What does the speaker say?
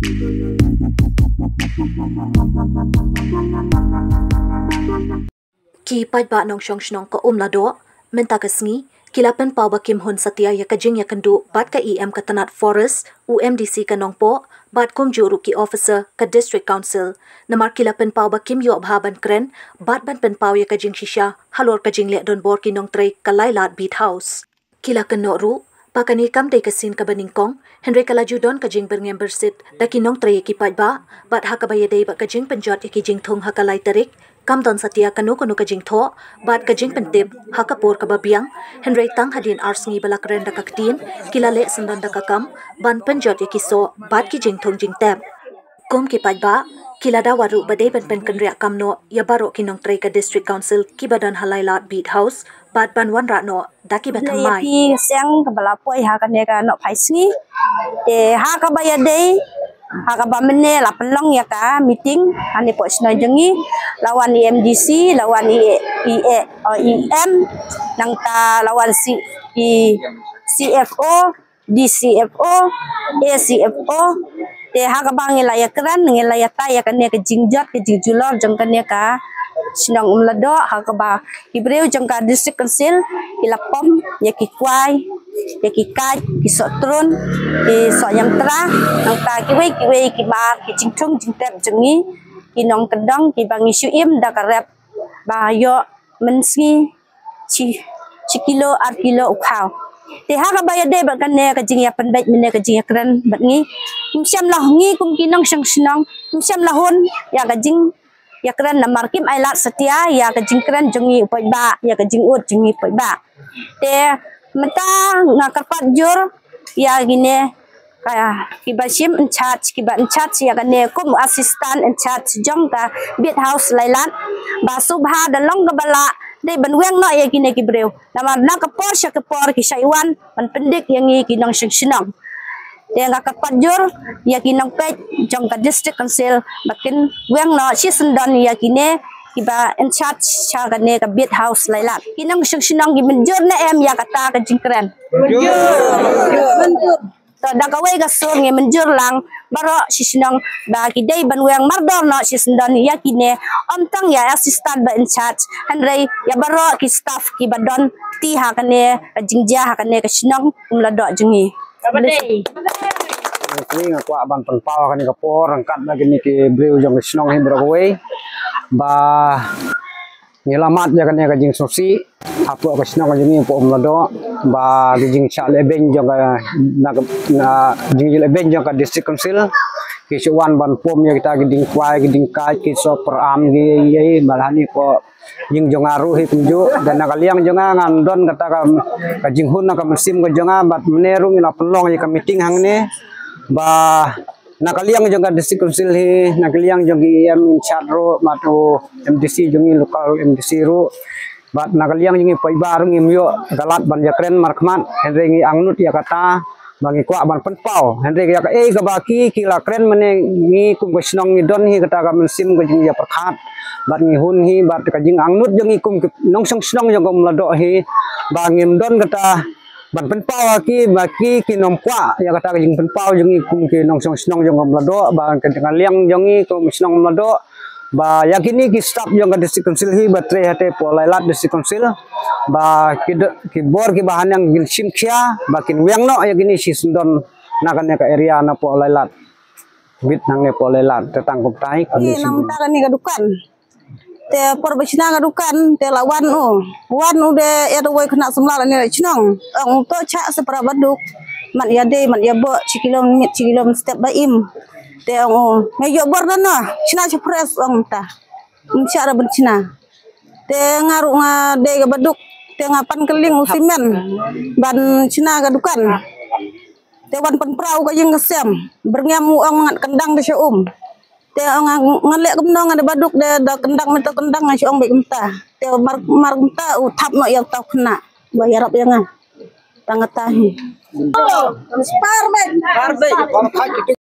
Ki pajba nong shong shnong ko lado menta kesngi kilapen pau bakim hun satya ya kajing ya kendu bat ka EM katanat forest UMDC kanong po bat kum juru ki officer ka district council namar kilapen pau bakim yo bhaban kren bat ban pen pau ya kajing shisha halor kajing le don bor ki nong trei kalailat beat house kila keno ru pakani kam de kasin ka baningkong Henry kalaju don kajing berngem bersit daki nong trei ki pajba bat hakabaya dei ba kajing penjot ya kajing thong hakalai tarik kam don satya kanu kajing tho bat kajing pentip hakapur kababiang Henry tang hadin arsngi balakren dakaktin kilale sandan dakakam ban penjot ya kiso bat kijing thong jing tep kum ki pajba kilada waru badai ban pen kanria kamno ya baro kinong trei ka district council ki badan halailat beat house bat ban wan rano daki batamai ki siang kabala poi ha kan ka no phaisngi te ha ka bayade ha ka bamne la pelong ya ka meeting ane po sno jengi lawan EMDC lawan EM nang ta lawan CFO DCFO ACFO te ha ka bang ya kran ngela ya ta ya kan ka jingjat ke jingjulor jeng kan ya ka sinang lado ha ka ba ibreu jeng ka district council ilapom ya ki kwai ya ki kai ki sotron ki so yang tra nang ta ki wei ki ba ki jingthung jingtep jengi ki nong kedang ki bang isu im da ka rep ba yo mensi chi kilo ar kilo ukhau te ha ka ba ya de ba kan ne ka jing ya pandai mene ka jing ya kran bat ngi siam lah ngi kum ki nong sang sinang siam lahun ya ka jing ya kran na markim ailat setia ya ka jing kran jengi upai ba ya ka jing ut jengi upai ba te mata ngakarpat jur ya gine kaya kibasim in charge ya kane kum assistant in charge jong ka beat house lailat ba subha dalong gabala dei banweng no ya gine kibreu nama na kapor sya kapor ki saiwan pan pendik yang ngi kinong sinang dia ngakarpat jur ya kinong pej jong ka district council bakin weng no si sendan ya kine kiba in charge cha kane ka beat house lailat kinong sinang gi menjur na em ya kata ka jingkren menjur to da ka wei ka sur ngi menjur lang baro si sinang ba ki dei banweng mardor no si sendan ya kine omtang ya assistant ba in charge hanrei ya baro ki staff ki badon ti ha kane ka jingja ha kane ka sinang umlado jengi abadei ini ngakwa ban penpau kan kapor angkat lagi ni ki breu jong snong hi brogwei ba ngelamat ya kan ya jing sosi apo ka snong jing po umlado ba jing cha leben jong na jing leben jong ka district council ki suwan ban pom ya kita giding kwai giding kai ki so per am gi ye balani ko jing jong aru hi kunju dan nakaliang jonga ngandon kata ka jing hun ka musim ko jonga bat menerung ila pelong ya ka meeting hang ne ba nakaliang jong ka district council hi nakaliang jong em chatro matu MDC jongi lokal MDC ru bat nakaliang jongi pai baru ngimyo galat ban jakren markman henry angnut ya kata bangi kwa ban penpau henry ya ka ka baki kila kren mene ngi kum snong ni don hi kata ka musim ko jing ya perkhat bat ngi hun hi bat ka jing angnut jongi kum nong song snong jong kom lado hi bangim don kata ban penpau ki baki ki nompwa ya kata jing penpau jongi kum ki nong song snong jong kom lado ba ka liang jongi kum snong lado ba yakini ki staff jong ka district council hi batre hate polailat district council ba ki bor ki bahan yang gil simkhia bakin wiang no yakini si sundon nakan ka area na polailat bit nang ne polailat tetang kuptai kami nang ta ni gadukan te porbesina gadukan te lawan wan ude ya do kena semla ni chnong ang to cha separa baduk mat ya de mat ya bo cikilom step baim te ngayo bor na china chpres ta cara bencina te ngaru de ga baduk te ngapan keling usimen ban cina gadukan te wan penprau ka jeng kesem berngamu ngat kendang de syum te ngalek kemnong ada baduk de da kendang meta kendang syum be emta te mar emta utap no ya tau kena bayarap yang tangatahi oh spar baik